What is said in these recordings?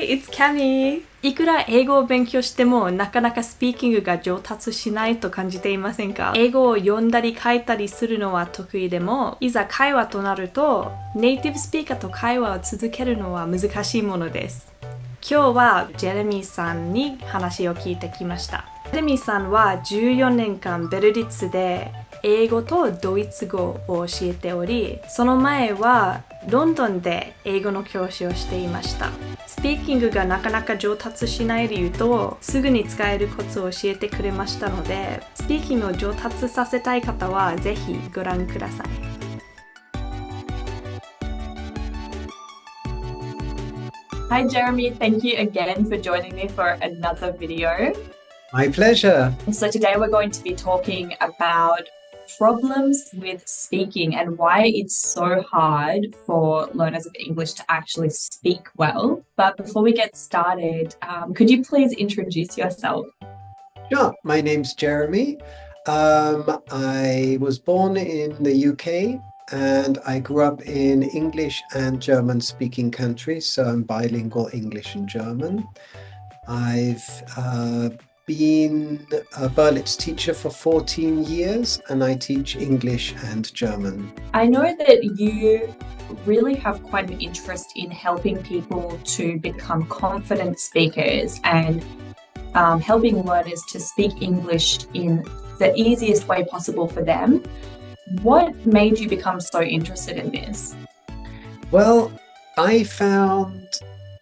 it's Cami! いくら英語を勉強してもなかなかスピーキングが上達しないと感じていませんか？英語を読んだり書いたりするのは得意でも、いざ会話となると、ネイティブスピーカーと会話を続けるのは難しいものです。今日はジェレミーさんに話を聞いてきました。ジェレミーさんは14年間ベルリッツで英語とドイツ語を教えており、その前はロンドンで英語の教師をしていました。スピーキングがなかなか上達しない理由と、すぐに使えるコツを教えてくれましたので、スピーキングを上達させたい方はぜひご覧ください。Hi Jeremy, thank you again for joining me for another video. My pleasure. So today we're going to be talking about problems with speaking and why it's so hard for learners of English to actually speak well. But before we get started, could you please introduce yourself? Sure. My name's Jeremy. I was born in the UK and I grew up in English and German speaking countries, so I'm bilingual English and German. I've been a Berlitz teacher for 14 years and I teach English and German. I know that you really have quite an interest in helping people to become confident speakers and helping learners to speak English in the easiest way possible for them. What made you become so interested in this? Well, I found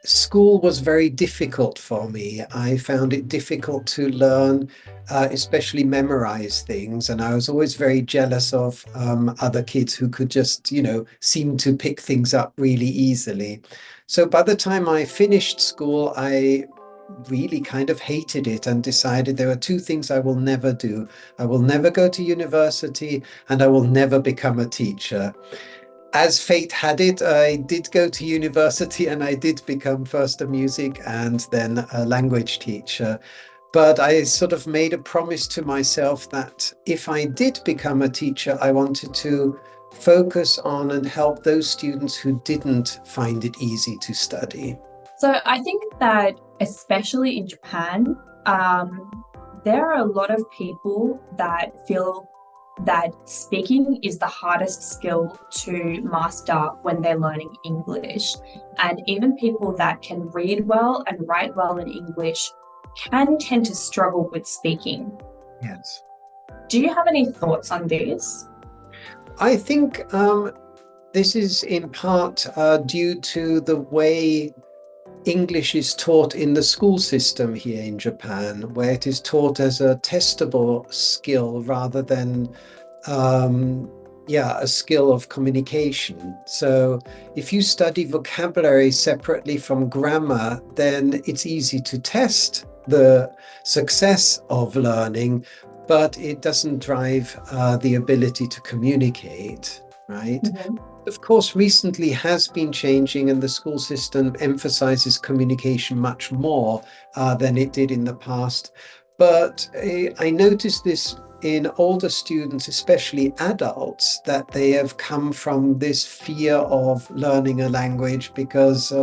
school was very difficult for me. I found it difficult to learn, especially memorize things. And I was always very jealous of other kids who could just, seem to pick things up really easily. So by the time I finished school, I really kind of hated it and decided there are two things I will never do. I will never go to university and I will never become a teacher. As fate had it, I did go to university and I did become first a music and then a language teacher. But I sort of made a promise to myself that if I did become a teacher, I wanted to focus on and help those students who didn't find it easy to study. So I think that especially in Japan, there are a lot of people that feel that speaking is the hardest skill to master when they're learning English. And even people that can read well and write well in English can tend to struggle with speaking. Yes. Do you have any thoughts on this? I think this is in part due to the way English is taught in the school system here in Japan, where it is taught as a testable skill rather than a skill of communication. So if you study vocabulary separately from grammar, then it's easy to test the success of learning, but it doesn't drive the ability to communicate, right? Mm-hmm. Of course, recently has been changing and the school system emphasizes communication much more than it did in the past. But I noticed this in older students, especially adults, that they have come from this fear of learning a language because,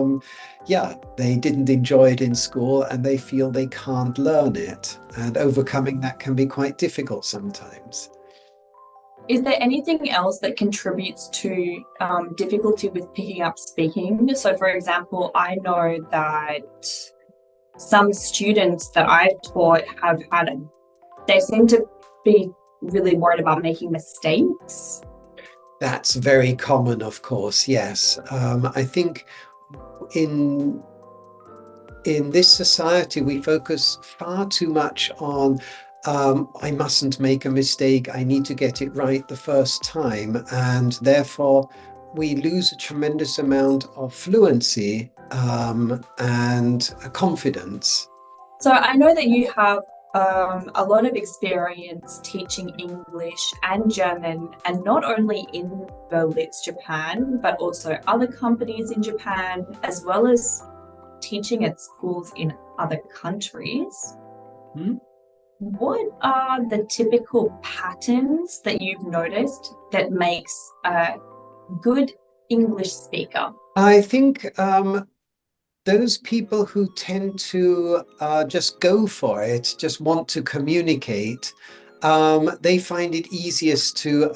they didn't enjoy it in school and they feel they can't learn it. And overcoming that can be quite difficult sometimes. Is there anything else that contributes to difficulty with picking up speaking? So, for example, I know that some students that I've taught they seem to be really worried about making mistakes. That's very common, of course, yes. I think in this society, we focus far too much on I mustn't make a mistake. I need to get it right the first time. And therefore, we lose a tremendous amount of fluency and confidence. So I know that you have a lot of experience teaching English and German, and not only in Berlitz, Japan, but also other companies in Japan, as well as teaching at schools in other countries. Hmm? What are the typical patterns that you've noticed that makes a good English speaker? I think those people who tend to just go for it, just want to communicate, they find it easiest to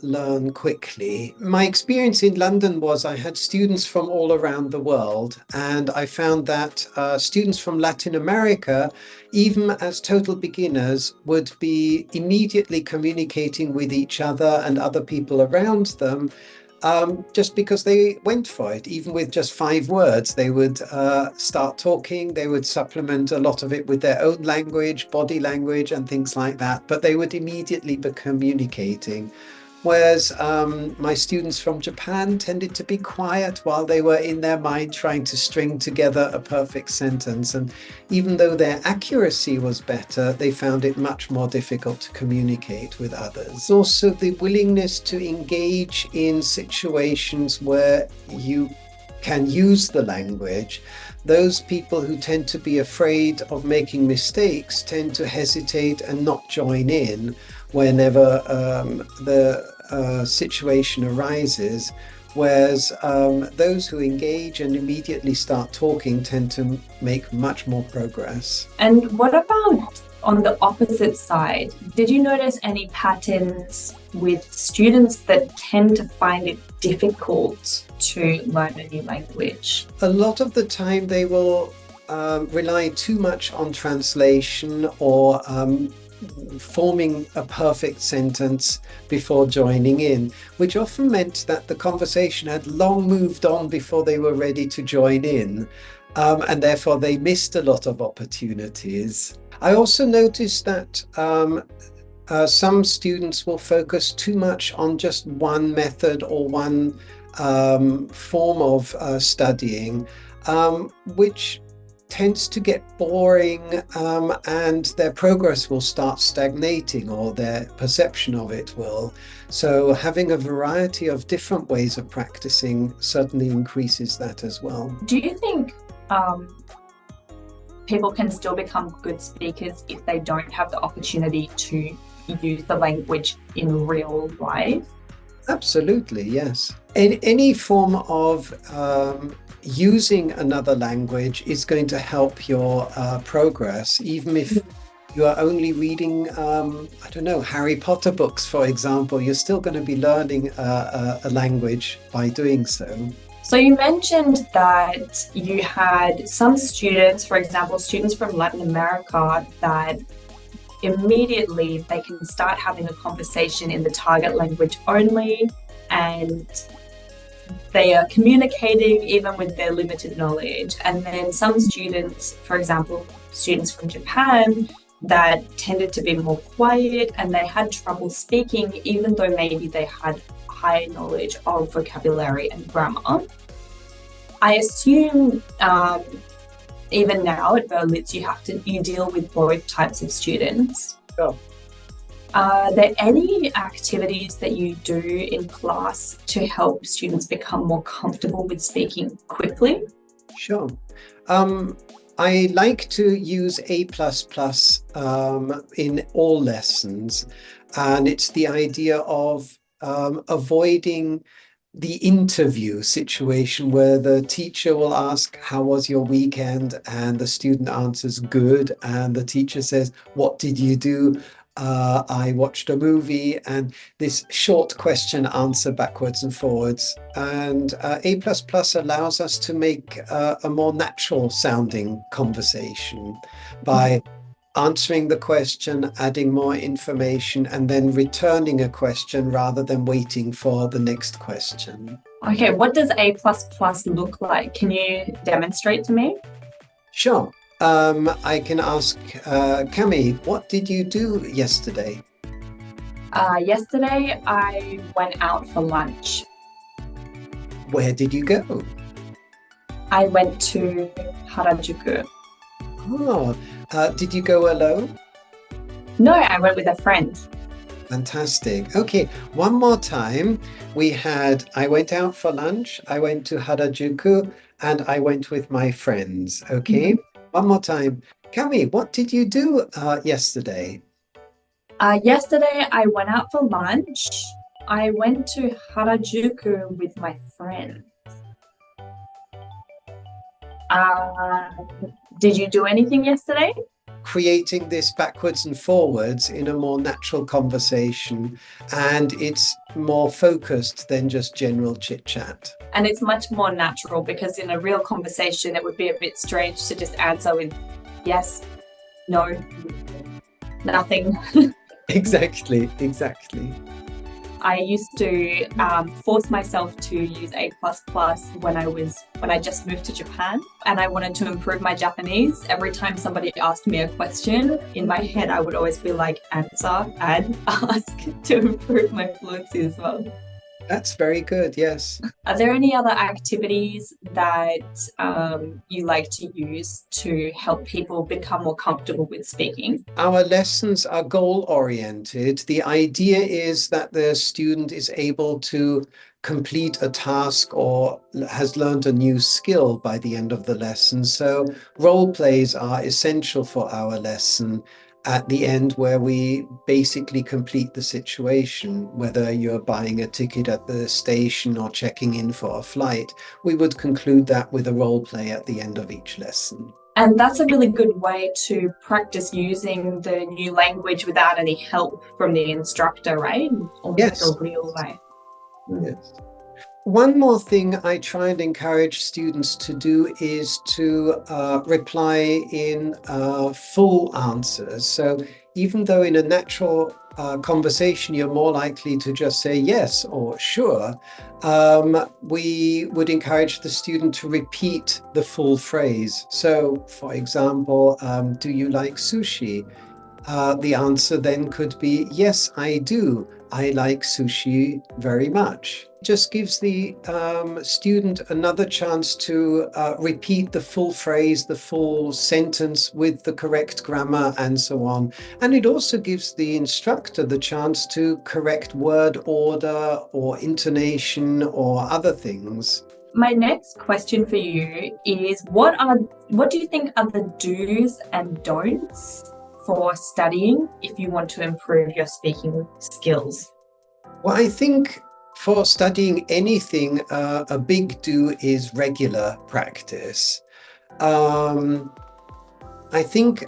learn quickly. My experience in London was I had students from all around the world, and I found that students from Latin America, even as total beginners, would be immediately communicating with each other and other people around them. Just because they went for it, even with just 5 words, they would start talking. They would supplement a lot of it with their own language, body language, and things like that. But they would immediately be communicating. Whereas my students from Japan tended to be quiet while they were in their mind trying to string together a perfect sentence. And even though their accuracy was better, they found it much more difficult to communicate with others. Also, the willingness to engage in situations where you can use the language. Those people who tend to be afraid of making mistakes tend to hesitate and not join in whenever the situation arises, whereas those who engage and immediately start talking tend to make much more progress. And what about on the opposite side? Did you notice any patterns with students that tend to find it difficult to learn a new language? A lot of the time they will rely too much on translation or forming a perfect sentence before joining in, which often meant that the conversation had long moved on before they were ready to join in, and therefore they missed a lot of opportunities. I also noticed that some students will focus too much on just one method or one form of studying, which tends to get boring, and their progress will start stagnating, or their perception of it will. So having a variety of different ways of practicing certainly increases that as well. Do you think people can still become good speakers if they don't have the opportunity to use the language in real life? Absolutely, yes. Any form of using another language is going to help your progress, even if you are only reading, I don't know, Harry Potter books, for example. You're still going to be learning a language by doing so. So you mentioned that you had some students, for example, students from Latin America, that immediately they can start having a conversation in the target language only, and they are communicating even with their limited knowledge. And then some students, for example, students from Japan, that tended to be more quiet and they had trouble speaking, even though maybe they had high knowledge of vocabulary and grammar. I assume even now at Berlitz you deal with both types of students. Sure. Are there any activities that you do in class to help students become more comfortable with speaking quickly? Sure. I like to use A++ in all lessons, and it's the idea of avoiding the interview situation where the teacher will ask, "How was your weekend?" and the student answers, "Good," and the teacher says, "What did you do?" I watched a movie, and this short question answer backwards and forwards. And A++ allows us to make a more natural sounding conversation by answering the question, adding more information, and then returning a question rather than waiting for the next question. Okay, what does A++ look like? Can you demonstrate to me? Sure. I can ask Cami, what did you do yesterday? Yesterday I went out for lunch. Where did you go? I went to Harajuku. Oh, did you go alone? No, I went with a friend. Fantastic. Okay, one more time. I went out for lunch, I went to Harajuku, and I went with my friends. Okay, one more time. Cami, what did you do yesterday? Yesterday I went out for lunch. I went to Harajuku with my friend. Did you do anything yesterday? Creating this backwards and forwards in a more natural conversation, and it's more focused than just general chit chat. And it's much more natural, because in a real conversation, it would be a bit strange to just answer with yes, no, nothing. Exactly. I used to force myself to use A++ when I just moved to Japan, and I wanted to improve my Japanese. Every time somebody asked me a question, in my head I would always be like, answer, add, ask, to improve my fluency as well. That's very good, yes. Are there any other activities that you like to use to help people become more comfortable with speaking? Our lessons are goal-oriented. The idea is that the student is able to complete a task or has learned a new skill by the end of the lesson. So role plays are essential for our lesson at the end, where we basically complete the situation. Whether you're buying a ticket at the station or checking in for a flight, we would conclude that with a role play at the end of each lesson. And that's a really good way to practice using the new language without any help from the instructor, right? Almost Yes. like a real way. Yes. One more thing I try and encourage students to do is to reply in full answers. So even though in a natural conversation you're more likely to just say yes or sure, we would encourage the student to repeat the full phrase. So, for example, do you like sushi? The answer then could be, yes, I do. I like sushi very much. It just gives the student another chance to repeat the full phrase, the full sentence with the correct grammar and so on. And it also gives the instructor the chance to correct word order or intonation or other things. My next question for you is, what do you think are the do's and don'ts for studying if you want to improve your speaking skills? Well, I think for studying anything, a big do is regular practice. I think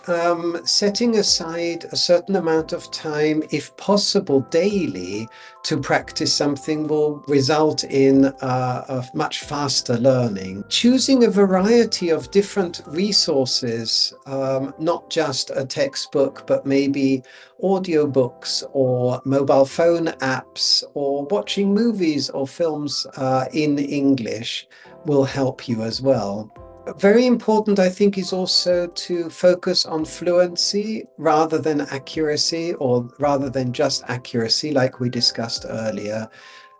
setting aside a certain amount of time, if possible daily, to practice something will result in a much faster learning. Choosing a variety of different resources, not just a textbook, but maybe audiobooks or mobile phone apps or watching movies or films in English will help you as well. Very important, I think, is also to focus on fluency rather than accuracy, or rather than just accuracy, like we discussed earlier.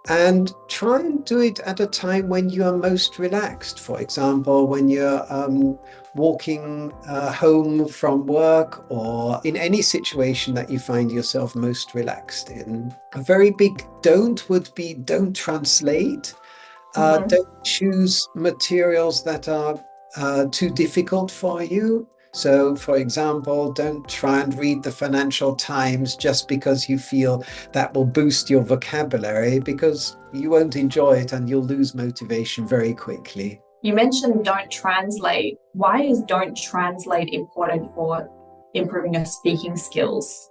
And try and do it at a time when you are most relaxed. For example, when you're walking home from work, or in any situation that you find yourself most relaxed in. A very big don't would be don't translate. Don't choose materials that are too difficult for you. So, for example, don't try and read the Financial Times just because you feel that will boost your vocabulary, because you won't enjoy it and you'll lose motivation very quickly. You mentioned don't translate. Why is don't translate important for improving your speaking skills?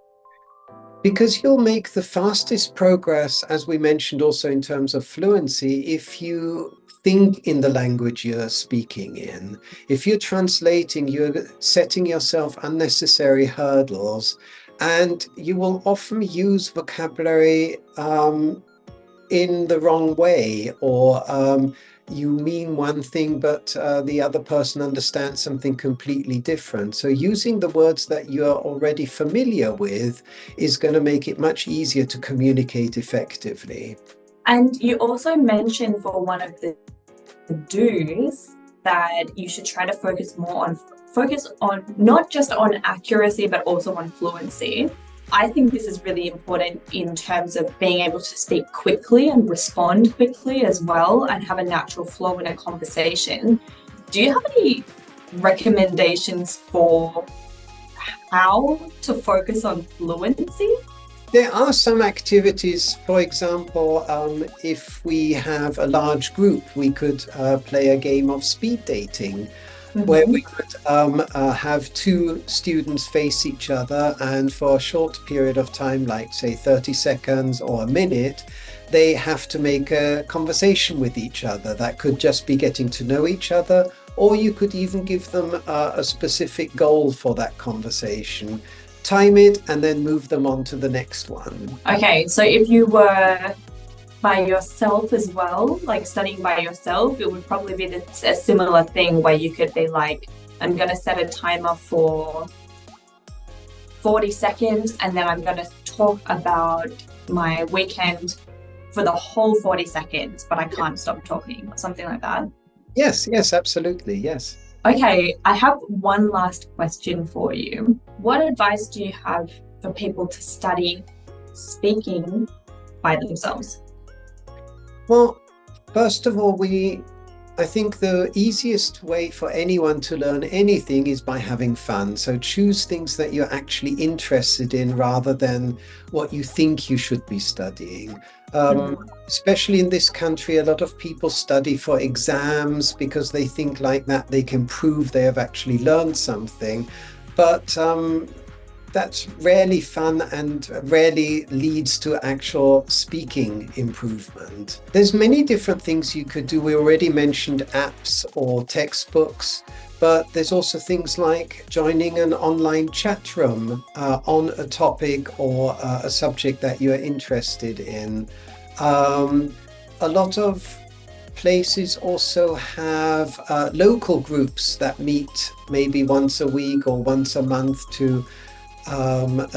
Because you'll make the fastest progress, as we mentioned also in terms of fluency, if you think in the language you're speaking in. If you're translating, you're setting yourself unnecessary hurdles, and you will often use vocabulary in the wrong way, or you mean one thing, but the other person understands something completely different. So using the words that you're already familiar with is going to make it much easier to communicate effectively. And you also mentioned for one of the do's that you should try to focus on not just on accuracy, but also on fluency. I think this is really important in terms of being able to speak quickly and respond quickly as well, and have a natural flow in a conversation. Do you have any recommendations for how to focus on fluency? There are some activities. For example, if we have a large group, we could play a game of speed dating. where we could have two students face each other, and for a short period of time, like say 30 seconds or a minute, they have to make a conversation with each other. That could just be getting to know each other, or you could even give them a specific goal for that conversation. Time it and then move them on to the next one. Okay, so if you were by yourself as well, like studying by yourself, it would probably be a similar thing where you could be like, I'm going to set a timer for 40 seconds and then I'm going to talk about my weekend for the whole 40 seconds, but I can't stop talking, or something like that. Yes, absolutely, yes. Okay, I have one last question for you. What advice do you have for people to study speaking by themselves? Well, first of all, I think the easiest way for anyone to learn anything is by having fun. So choose things that you're actually interested in rather than what you think you should be studying. Especially in this country, a lot of people study for exams because they think like that they can prove they have actually learned something. But that's rarely fun and rarely leads to actual speaking improvement. There's many different things you could do. We already mentioned apps or textbooks, but there's also things like joining an online chat room on a topic or a subject that you're interested in. A lot of places also have local groups that meet maybe once a week or once a month to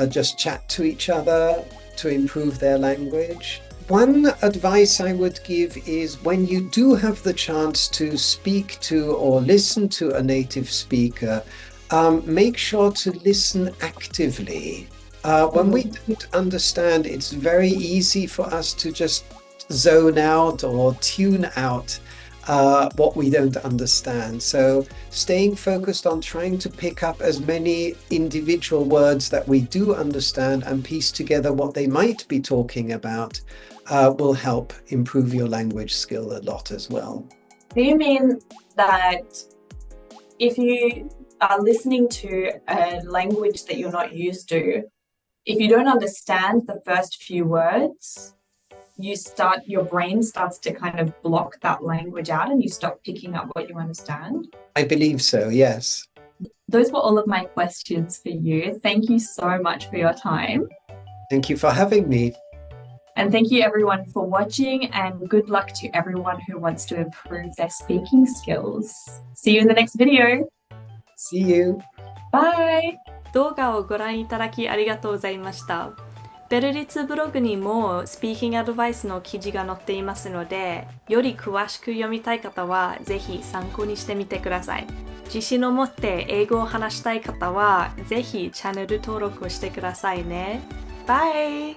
just chat to each other to improve their language. One advice I would give is when you do have the chance to speak to or listen to a native speaker, make sure to listen actively. When we don't understand, it's very easy for us to just zone out or tune out what we don't understand. So staying focused on trying to pick up as many individual words that we do understand and piece together what they might be talking about will help improve your language skill a lot as well. Do you mean that if you are listening to a language that you're not used to, if you don't understand the first few words, your brain starts to kind of block that language out and you stop picking up what you understand? I believe so, yes. Those were all of my questions for you. Thank you so much for your time. Thank you for having me. And thank you everyone for watching, and good luck to everyone who wants to improve their speaking skills. See you in the next video. See you. Bye. 動画をご覧いただきありがとうございました。ベルリッツブログにもスピーキングアドバイスの記事が載っていますので、より詳しく読みたい方はぜひ参考にしてみてください。自信を持って英語を話したい方はぜひチャンネル登録をしてくださいね。バイ